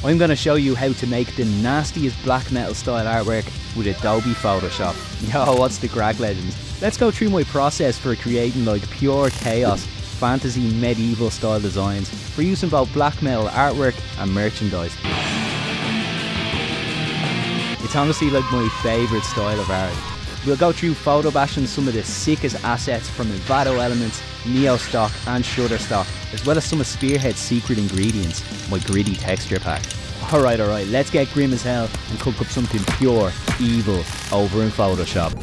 I'm going to show you how to make the nastiest black metal style artwork with Adobe Photoshop. Yo, what's the crack, legends? Let's go through my process for creating like pure chaos, fantasy medieval style designs for using both black metal artwork and merchandise. It's honestly like my favourite style of art. We'll go through photobashing some of the sickest assets from Envato Elements, Neostock and Shutterstock, as well as some of Spearhead's secret ingredients, my gritty texture pack. Alright, let's get grim as hell and cook up something pure evil over in Photoshop.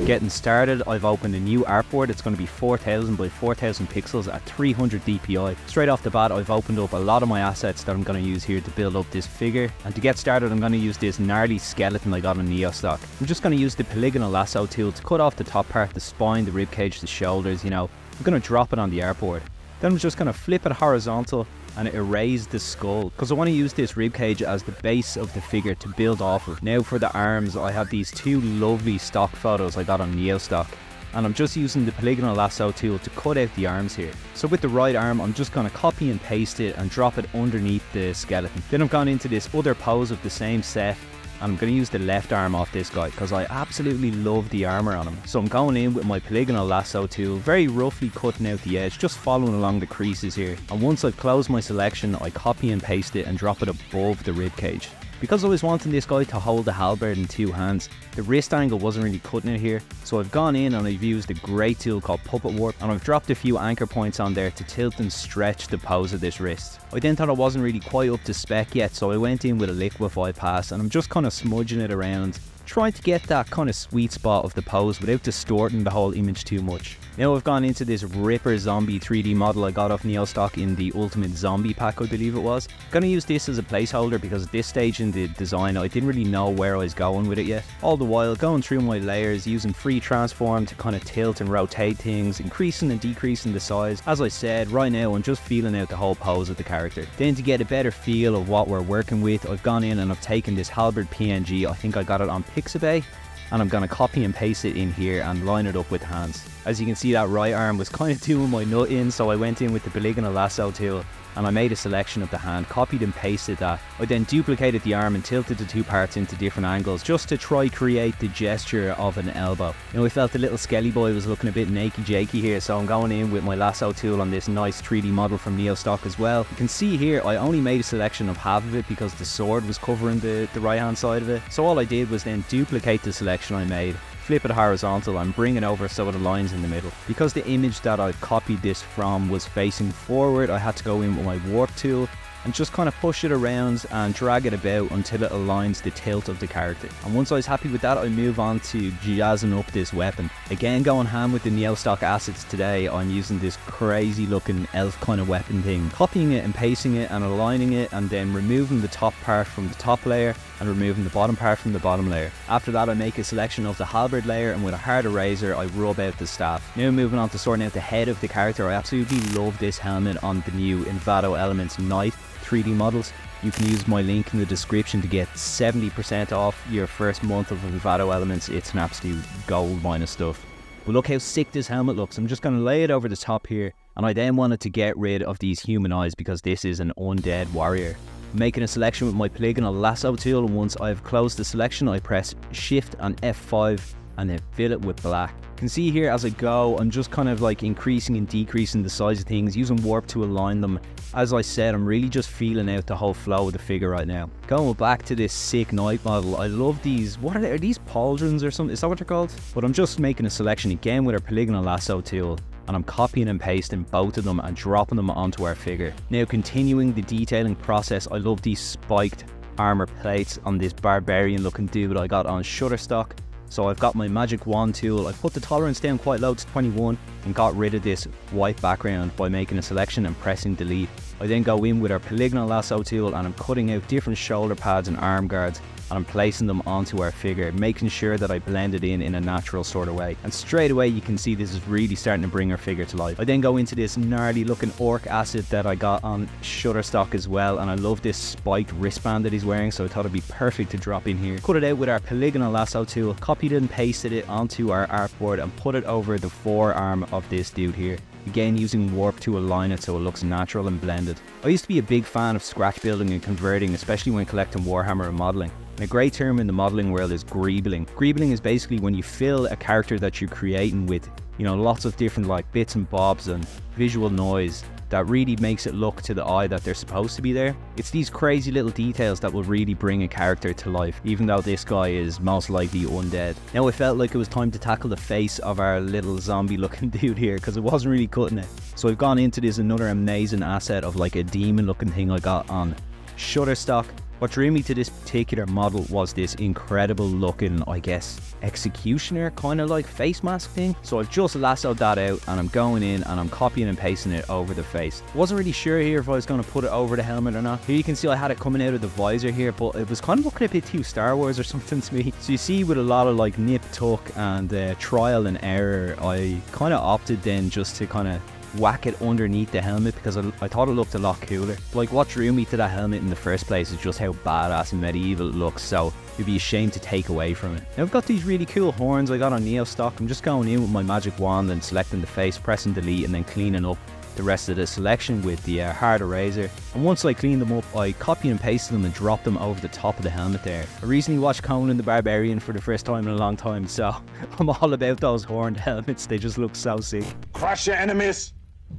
Getting started, I've opened a new artboard. It's going to be 4000 by 4000 pixels at 300 dpi. Straight off the bat, I've opened up a lot of my assets that I'm going to use here to build up this figure. And to get started, I'm going to use this gnarly skeleton I got on Neostock. I'm just going to use the polygonal lasso tool to cut off the top part, the spine, the ribcage, the shoulders, you know. I'm going to drop it on the artboard. Then I'm just going to flip it horizontal and erase the skull, because I want to use this ribcage as the base of the figure to build off of. Now for the arms, I have these two lovely stock photos I got on Neostock, and I'm just using the polygonal lasso tool to cut out the arms here. So with the right arm, I'm just going to copy and paste it and drop it underneath the skeleton. Then I've gone into this other pose of the same set, and I'm going to use the left arm off this guy because I absolutely love the armor on him. So I'm going in with my polygonal lasso tool, very roughly cutting out the edge, just following along the creases here. And once I've closed my selection, I copy and paste it and drop it above the ribcage. Because I was wanting this guy to hold the halberd in two hands, the wrist angle wasn't really cutting it here, so I've gone in and I've used a great tool called Puppet Warp, and I've dropped a few anchor points on there to tilt and stretch the pose of this wrist. I then thought I wasn't really quite up to spec yet, so I went in with a liquify pass and I'm just kind of smudging it around, trying to get that kind of sweet spot of the pose without distorting the whole image too much. Now I've gone into this Ripper Zombie 3D model I got off Neostock in the Ultimate Zombie pack, I believe it was. I'm going to use this as a placeholder because at this stage in the design I didn't really know where I was going with it yet. All the while going through my layers, using free transform to kind of tilt and rotate things, increasing and decreasing the size. As I said, right now I'm just feeling out the whole pose of the character. Then to get a better feel of what we're working with, I've gone in and I've taken this halberd PNG, I think I got it on Pixabay, and I'm going to copy and paste it in here and line it up with hands. As you can see, that right arm was kind of doing my nut in, so I went in with the polygonal lasso tool and I made a selection of the hand, copied and pasted that. I then duplicated the arm and tilted the two parts into different angles just to try create the gesture of an elbow. Now I felt the little skelly boy was looking a bit nakey-jakey here, so I'm going in with my lasso tool on this nice 3D model from Neostock as well. You can see here I only made a selection of half of it because the sword was covering the right hand side of it. So all I did was then duplicate the selection I made, flip it horizontal and bring it over so it aligns in the middle. Because the image that I copied this from was facing forward, I had to go in with my warp tool and just kind of push it around and drag it about until it aligns the tilt of the character. And once I was happy with that, I move on to jazzing up this weapon. Again, going ham with the Neostock assets today, I'm using this crazy looking elf kind of weapon thing, copying it and pasting it and aligning it, and then removing the top part from the top layer and removing the bottom part from the bottom layer. After that, I make a selection of the halberd layer, and with a hard eraser I rub out the staff. Now moving on to sorting out the head of the character, I absolutely love this helmet on the new Envato Elements Knight 3D models. You can use my link in the description to get 70% off your first month of Envato Elements. It's an absolute gold mine of stuff. But look how sick this helmet looks. I'm just going to lay it over the top here, and I then wanted to get rid of these human eyes because this is an undead warrior. I'm making a selection with my polygonal lasso tool, and once I've closed the selection I press Shift and F5 and then fill it with black. You can see here as I go, I'm just kind of like increasing and decreasing the size of things, using warp to align them. As I said, I'm really just feeling out the whole flow of the figure right now. Going back to this sick knight model, I love these, what are these pauldrons or something? Is that what they're called? But I'm just making a selection again with our polygonal lasso tool, and I'm copying and pasting both of them and dropping them onto our figure. Now continuing the detailing process, I love these spiked armor plates on this barbarian looking dude I got on Shutterstock. So I've got my magic wand tool, I put the tolerance down quite low to 21 and got rid of this white background by making a selection and pressing delete. I then go in with our polygonal lasso tool and I'm cutting out different shoulder pads and arm guards, and I'm placing them onto our figure, making sure that I blend it in a natural sort of way. And straight away you can see this is really starting to bring our figure to life. I then go into this gnarly looking orc asset that I got on Shutterstock as well, and I love this spiked wristband that he's wearing, so I thought it'd be perfect to drop in here. Cut it out with our polygonal lasso tool, copied and pasted it onto our artboard and put it over the forearm of this dude here. again using warp to align it so it looks natural and blended. I used to be a big fan of scratch building and converting, especially when collecting Warhammer and modelling. And a great term in the modelling world is greebling. Greebling is basically when you fill a character that you're creating with, you know, lots of different like bits and bobs and visual noise that really makes it look to the eye that they're supposed to be there. It's these crazy little details that will really bring a character to life, even though this guy is most likely undead. Now I felt like it was time to tackle the face of our little zombie looking dude here, because it wasn't really cutting it. So I've gone into this another amazing asset of like a demon looking thing I got on Shutterstock. What drew me to this particular model was this incredible looking, I guess, executioner kind of like face mask thing. So I've just lassoed that out and I'm going in and I'm copying and pasting it over the face. Wasn't really sure here if I was going to put it over the helmet or not. Here you can see I had it coming out of the visor here, but it was kind of looking a bit too Star Wars or something to me. So you see with a lot of like nip tuck and trial and error, I kind of opted then just to kind of whack it underneath the helmet because I thought it looked a lot cooler. Like what drew me to that helmet in the first place is just how badass and medieval it looks, so it'd be a shame to take away from it. Now I've got these really cool horns I got on Neo stock. I'm just going in with my magic wand and selecting the face, pressing delete and then cleaning up the rest of the selection with the hard eraser. And once I cleaned them up, I copy and pasted them and dropped them over the top of the helmet there. I recently watched Conan the Barbarian for the first time in a long time, so I'm all about those horned helmets. They just look so sick. Crush your enemies.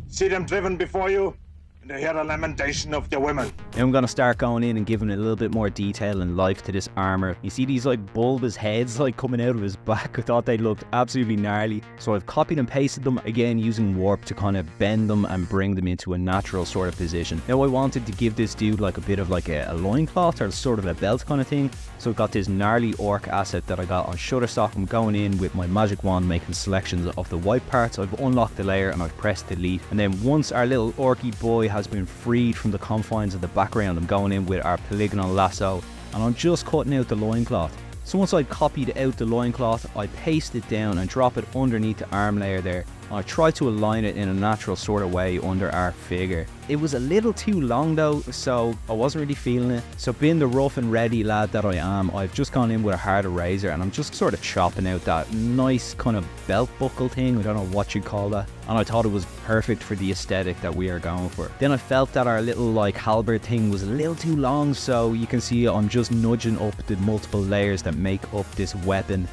See them driven before you, and they hear the lamentation of their women. Now I'm going to start going in and giving it a little bit more detail and life to this armor. You see these like bulbous heads like coming out of his back. I thought they looked absolutely gnarly. So I've copied and pasted them again using warp to kind of bend them and bring them into a natural sort of position. Now I wanted to give this dude like a bit of like a loincloth or sort of a belt kind of thing. So I've got this gnarly orc asset that I got on Shutterstock. I'm going in with my magic wand making selections of the white parts. I've unlocked the layer and I've pressed delete. And then once our little orky boy has been freed from the confines of the background, I'm going in with our polygonal lasso and I'm just cutting out the loincloth. So once I've copied out the loincloth, I paste it down and drop it underneath the arm layer there. I tried to align it in a natural sort of way under our figure. It was a little too long though, so I wasn't really feeling it. So being the rough and ready lad that I am, I've just gone in with a hard eraser and I'm just sort of chopping out that nice kind of belt buckle thing. I don't know what you'd call that. And I thought it was perfect for the aesthetic that we are going for. Then I felt that our little like halberd thing was a little too long, so you can see I'm just nudging up the multiple layers that make up this weapon.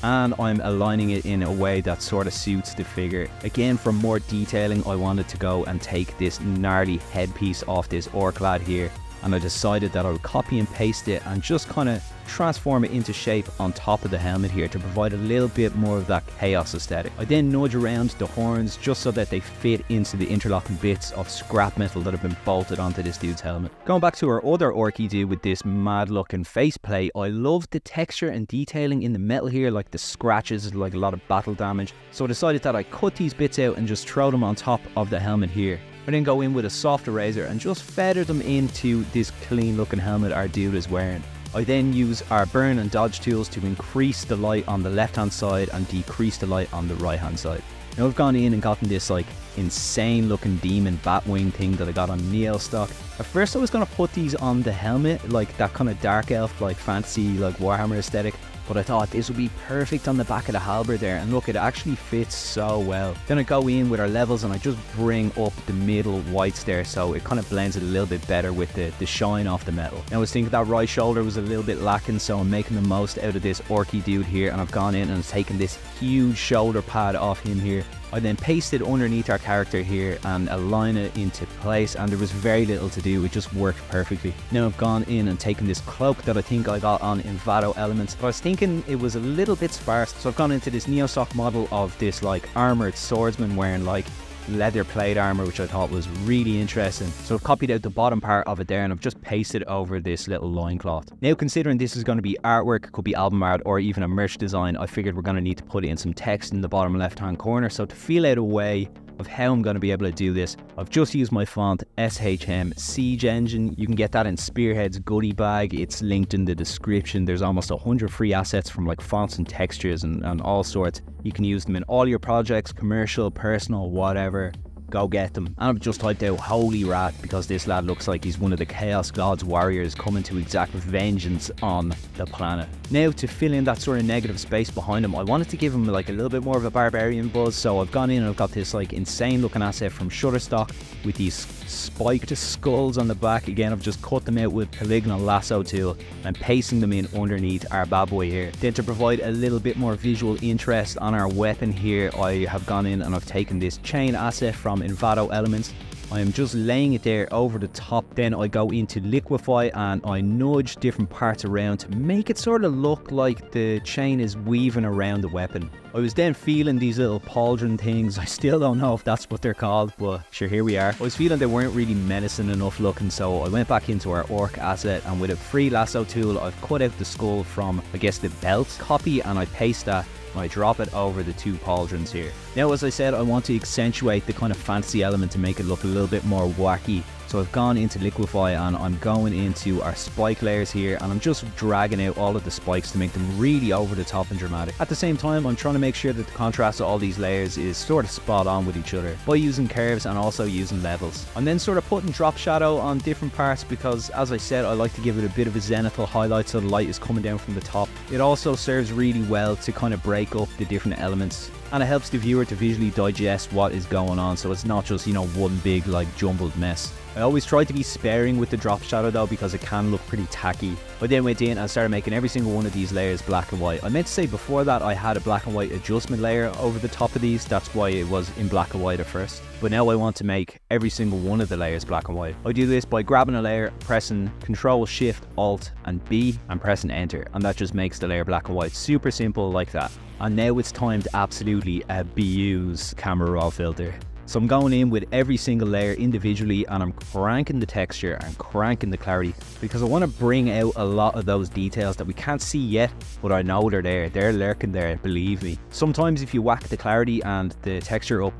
And I'm aligning it in a way that sort of suits the figure. Again, for more detailing, I wanted to go and take this gnarly headpiece off this orc lad here, and I decided that I would copy and paste it and just kind of transform it into shape on top of the helmet here to provide a little bit more of that chaos aesthetic. I then nudge around the horns just so that they fit into the interlocking bits of scrap metal that have been bolted onto this dude's helmet. Going back to our other orky dude with this mad looking faceplate, I love the texture and detailing in the metal here, like the scratches, like a lot of battle damage. So I decided that I cut these bits out and just throw them on top of the helmet here. I then go in with a soft eraser and just feather them into this clean looking helmet our dude is wearing. I then use our burn and dodge tools to increase the light on the left hand side and decrease the light on the right hand side. Now I've gone in and gotten this like insane looking demon batwing thing that I got on Neo stock. At first I was going to put these on the helmet, like that kind of dark elf like fantasy like Warhammer aesthetic, but I thought this would be perfect on the back of the halberd there, and look, it actually fits so well. Then I go in with our levels and I just bring up the middle whites there so it kind of blends it a little bit better with the shine off the metal. Now I was thinking that right shoulder was a little bit lacking, so I'm making the most out of this orky dude here, and I've gone in and taken this huge shoulder pad off him here. I then paste it underneath our character here and align it into place, and there was very little to do, it just worked perfectly. Now I've gone in and taken this cloak that I think I got on Envato Elements, but I was thinking it was a little bit sparse, so I've gone into this Neo stock model of this like armoured swordsman wearing like leather plate armor, which I thought was really interesting. So I've copied out the bottom part of it there and I've just pasted over this little loincloth. Now considering this is going to be artwork, could be album art or even a merch design, I figured we're going to need to put in some text in the bottom left hand corner. So to feel out a way of how I'm going to be able to do this, I've just used my font SHM Siege Engine. You can get that in Spearhead's goodie bag. It's linked in the description. There's almost 100 free assets from like fonts and textures and all sorts. You can use them in all your projects, commercial, personal, whatever. go get them. And I've just typed out holy rat because this lad looks like he's one of the Chaos God's warriors coming to exact vengeance on the planet. Now, to fill in that sort of negative space behind him, I wanted to give him like a little bit more of a barbarian buzz, so I've gone in and I've got this like insane looking asset from Shutterstock with these spiked skulls on the back. Again, I've just cut them out with polygonal lasso tool and pasting them in underneath our bad boy here. Then to provide a little bit more visual interest on our weapon here, I have gone in and I've taken this chain asset from Envato Elements. I am just laying it there over the top. Then I go into liquefy and I nudge different parts around to make it sort of look like the chain is weaving around the weapon. I was then feeling these little pauldron things. I still don't know if that's what they're called, but sure, here we are. I was feeling they weren't really menacing enough looking, so I went back into our orc asset and with a free lasso tool, I've cut out the skull from, I guess, the belt copy, and I paste that and I drop it over the two pauldrons here. Now, as I said, I want to accentuate the kind of fantasy element to make it look a little bit more wacky. So I've gone into liquefy and I'm going into our spike layers here, and I'm just dragging out all of the spikes to make them really over the top and dramatic. At the same time, I'm trying to make sure that the contrast of all these layers is sort of spot on with each other by using curves and also using levels. I'm then sort of putting drop shadow on different parts because, as I said, I like to give it a bit of a zenithal highlight so the light is coming down from the top. It also serves really well to kind of break up the different elements, and it helps the viewer to visually digest what is going on, so it's not just, you know, one big like jumbled mess. I always try to be sparing with the drop shadow though because it can look pretty tacky. I then went in and started making every single one of these layers black and white. I meant to say before that I had a black and white adjustment layer over the top of these, that's why it was in black and white at first. But now I want to make every single one of the layers black and white. I do this by grabbing a layer, pressing Ctrl, Shift, Alt and B and pressing enter, and that just makes the layer black and white. Super simple like that. And now it's time to absolutely abuse camera raw filter. So I'm going in with every single layer individually and I'm cranking the texture and cranking the clarity because I want to bring out a lot of those details that we can't see yet, but I know they're there. They're lurking there, believe me. Sometimes if you whack the clarity and the texture up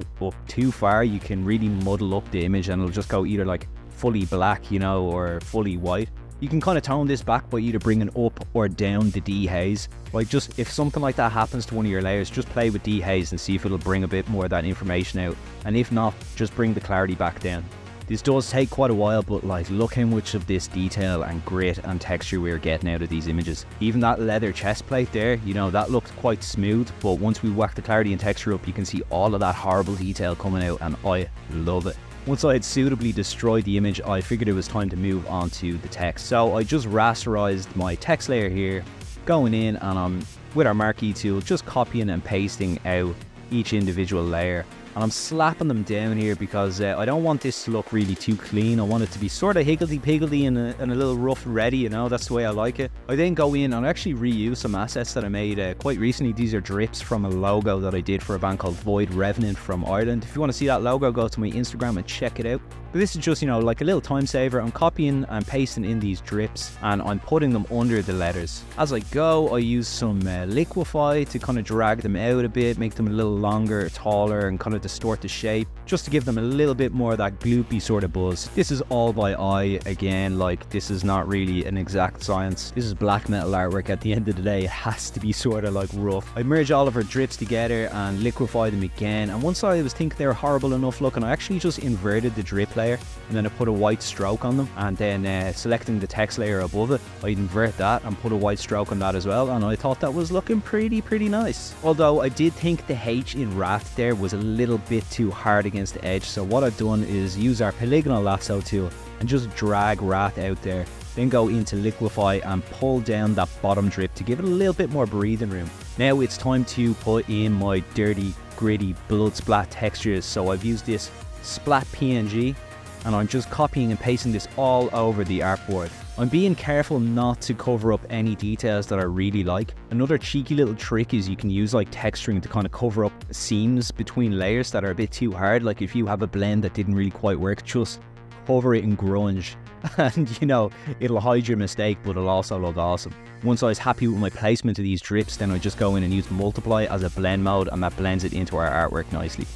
too far, you can really muddle up the image and it'll just go either like fully black, you know, or fully white. You can kind of tone this back by either bringing up or down the dehaze. Like, just if something like that happens to one of your layers, just play with dehaze and see if it'll bring a bit more of that information out. And if not, just bring the clarity back down. This does take quite a while, but like, look how much of this detail and grit and texture we're getting out of these images. Even that leather chest plate there, you know, that looked quite smooth, but once we whack the clarity and texture up, you can see all of that horrible detail coming out, and I love it. Once I had suitably destroyed the image, I figured it was time to move on to the text. So I just rasterized my text layer here, going in and I'm with our marquee tool, just copying and pasting out each individual layer. And I'm slapping them down here because I don't want this to look really too clean. I want it to be sort of higgledy-piggledy and a little rough and ready, you know, that's the way I like it. I then go in and actually reuse some assets that I made quite recently. These are drips from a logo that I did for a band called Void Revenant from Ireland. If you want to see that logo, go to my Instagram and check it out. But this is just, you know, like a little time saver. I'm copying and pasting in these drips and I'm putting them under the letters. As I go, I use some liquefy to kind of drag them out a bit, make them a little longer, taller, and kind of distort the shape, just to give them a little bit more of that gloopy sort of buzz. This is all by eye again, like this is not really an exact science. This is black metal artwork at the end of the day. It has to be sort of like rough. I merge all of our drips together and liquefy them again, and once I was thinking they were horrible enough looking, I actually just inverted the drip layer and then I put a white stroke on them, and then selecting the text layer above it, I invert that and put a white stroke on that as well, and I thought that was looking pretty nice. Although I did think the H in Wrath there was a little bit too hard against the edge, so what I've done is use our polygonal lasso tool and just drag Wrath out there, then go into liquefy and pull down that bottom drip to give it a little bit more breathing room. Now it's time to put in my dirty, gritty, blood splat textures, so I've used this splat PNG and I'm just copying and pasting this all over the artboard. I'm being careful not to cover up any details that I really like. Another cheeky little trick is you can use like texturing to kind of cover up seams between layers that are a bit too hard. Like if you have a blend that didn't really quite work, just cover it in grunge and you know, it'll hide your mistake, but it'll also look awesome. Once I was happy with my placement of these drips, then I just go in and use multiply as a blend mode, and that blends it into our artwork nicely.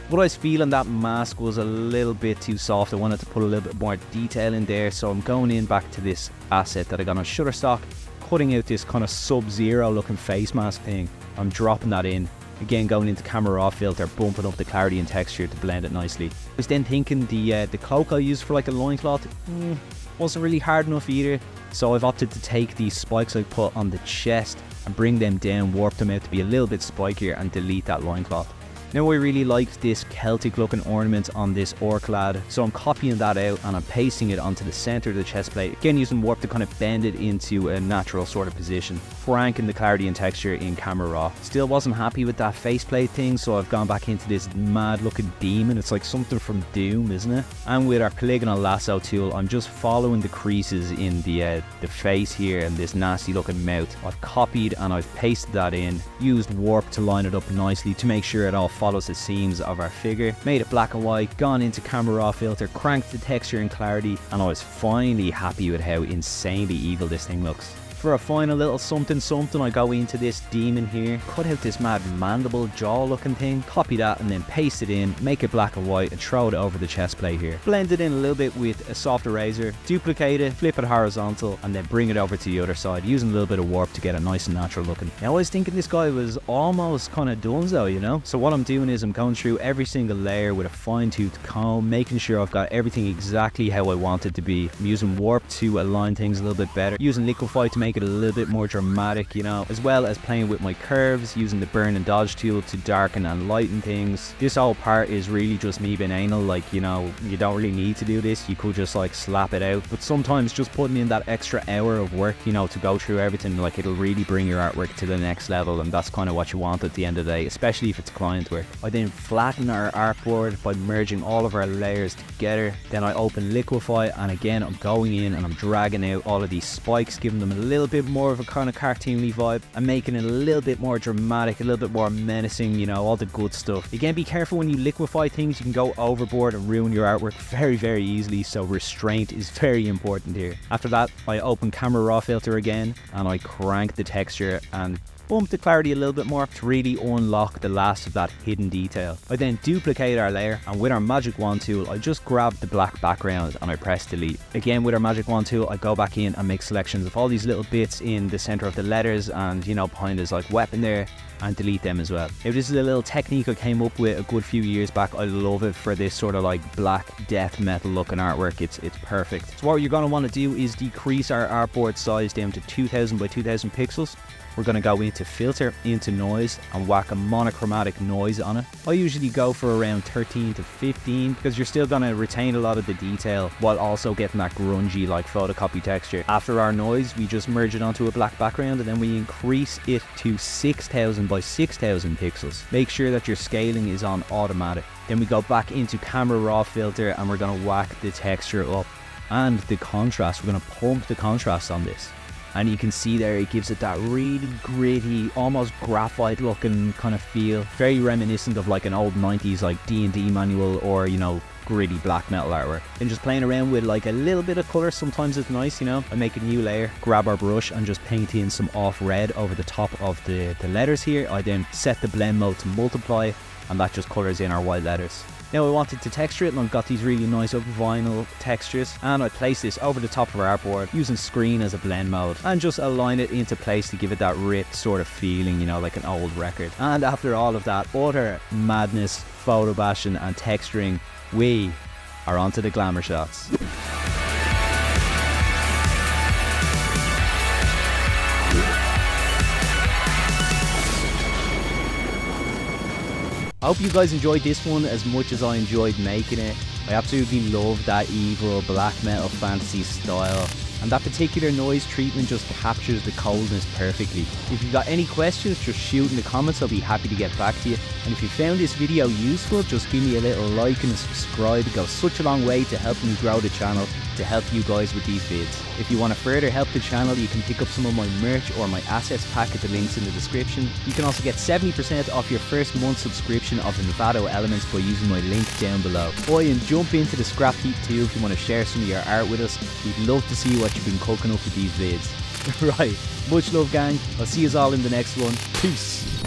But I was feeling that mask was a little bit too soft. I wanted to put a little bit more detail in there, so I'm going in back to this asset that I got on Shutterstock, cutting out this kind of sub-zero looking face mask thing. I'm dropping that in, Again, going into camera raw filter, bumping up the clarity and texture to blend it nicely. I was then thinking the cloak I used for like a loincloth wasn't really hard enough either, so I've opted to take these spikes I put on the chest and bring them down, warp them out to be a little bit spikier, and delete that loincloth. Now I really liked this Celtic looking ornament on this orc lad, so I'm copying that out and I'm pasting it onto the centre of the chest plate, again using warp to kind of bend it into a natural sort of position, cranking the clarity and texture in camera raw. Still wasn't happy with that faceplate thing, so I've gone back into this mad looking demon. It's like something from Doom, isn't it? And with our polygonal lasso tool, I'm just following the creases in the face here and this nasty looking mouth. I've copied and I've pasted that in, used warp to line it up nicely to make sure it all follows the seams of our figure, made it black and white, gone into camera raw filter, cranked the texture and clarity, and I was finally happy with how insanely evil this thing looks. For a final little something, I go into this demon here, cut out this mad mandible jaw looking thing, copy that and then paste it in, make it black and white and throw it over the chest plate here. Blend it in a little bit with a soft eraser, duplicate it, flip it horizontal and then bring it over to the other side using a little bit of warp to get it nice and natural looking. Now I was thinking this guy was almost kind of donezo, you know? So what I'm doing is I'm going through every single layer with a fine-tooth comb, making sure I've got everything exactly how I want it to be. I'm using warp to align things a little bit better, using liquify to make it a little bit more dramatic, you know, as well as playing with my curves, using the burn and dodge tool to darken and lighten things. This whole part is really just me being anal, like, you know, you don't really need to do this, you could just like slap it out, but sometimes just putting in that extra hour of work, you know, to go through everything, like it'll really bring your artwork to the next level, and that's kind of what you want at the end of the day, especially if it's client work. I then flatten our artboard by merging all of our layers together, then I open liquify and again I'm going in and I'm dragging out all of these spikes, giving them a little bit more of a kind of cartoony vibe and making it a little bit more dramatic, a little bit more menacing, you know, all the good stuff. Again, be careful when you liquify things, you can go overboard and ruin your artwork very easily, so restraint is very important here. After that, I open camera raw filter again and I crank the texture and bump the clarity a little bit more to really unlock the last of that hidden detail. I then duplicate our layer and with our magic wand tool I just grab the black background and I press delete. Again with our magic wand tool I go back in and make selections of all these little bits in the center of the letters and, you know, behind his like weapon there, and delete them as well. Now this is a little technique I came up with a good few years back. I love it for this sort of like black death metal looking artwork. It's perfect. So what you're going to want to do is decrease our artboard size down to 2000 by 2000 pixels. We're going to go into filter, into noise and whack a monochromatic noise on it. I usually go for around 13 to 15 because you're still going to retain a lot of the detail while also getting that grungy like photocopy texture. After our noise we just merge it onto a black background and then we increase it to 6000 by 6000 pixels. Make sure that your scaling is on automatic. Then we go back into camera raw filter and we're going to whack the texture up and the contrast. We're going to pump the contrast on this. And you can see there it gives it that really gritty, almost graphite looking kind of feel. Very reminiscent of like an old 90s like D&D manual or, you know, gritty black metal artwork. And just playing around with like a little bit of colour, sometimes it's nice, you know. I make a new layer, grab our brush and just paint in some off red over the top of the letters here. I then set the blend mode to multiply and that just colours in our white letters. Now I wanted to texture it and I've got these really nice vinyl textures and I place this over the top of our artboard using screen as a blend mode and just align it into place to give it that ripped sort of feeling, you know, like an old record. And after all of that utter madness, photo bashing and texturing, we are onto the glamour shots. I hope you guys enjoyed this one as much as I enjoyed making it. I absolutely love that evil black metal fantasy style, and that particular noise treatment just captures the coldness perfectly. If you've got any questions, just shoot in the comments, I'll be happy to get back to you. And if you found this video useful, just give me a little like and a subscribe. It goes such a long way to help me grow the channel, to help you guys with these vids. If you want to further help the channel, you can pick up some of my merch or my assets pack at the links in the description. You can also get 70% off your first month subscription of Envato Elements by using my link down below. And jump into the scrap heap too if you want to share some of your art with us. We'd love to see what you've been cooking up with these vids. Right, much love gang, I'll see you all in the next one. Peace.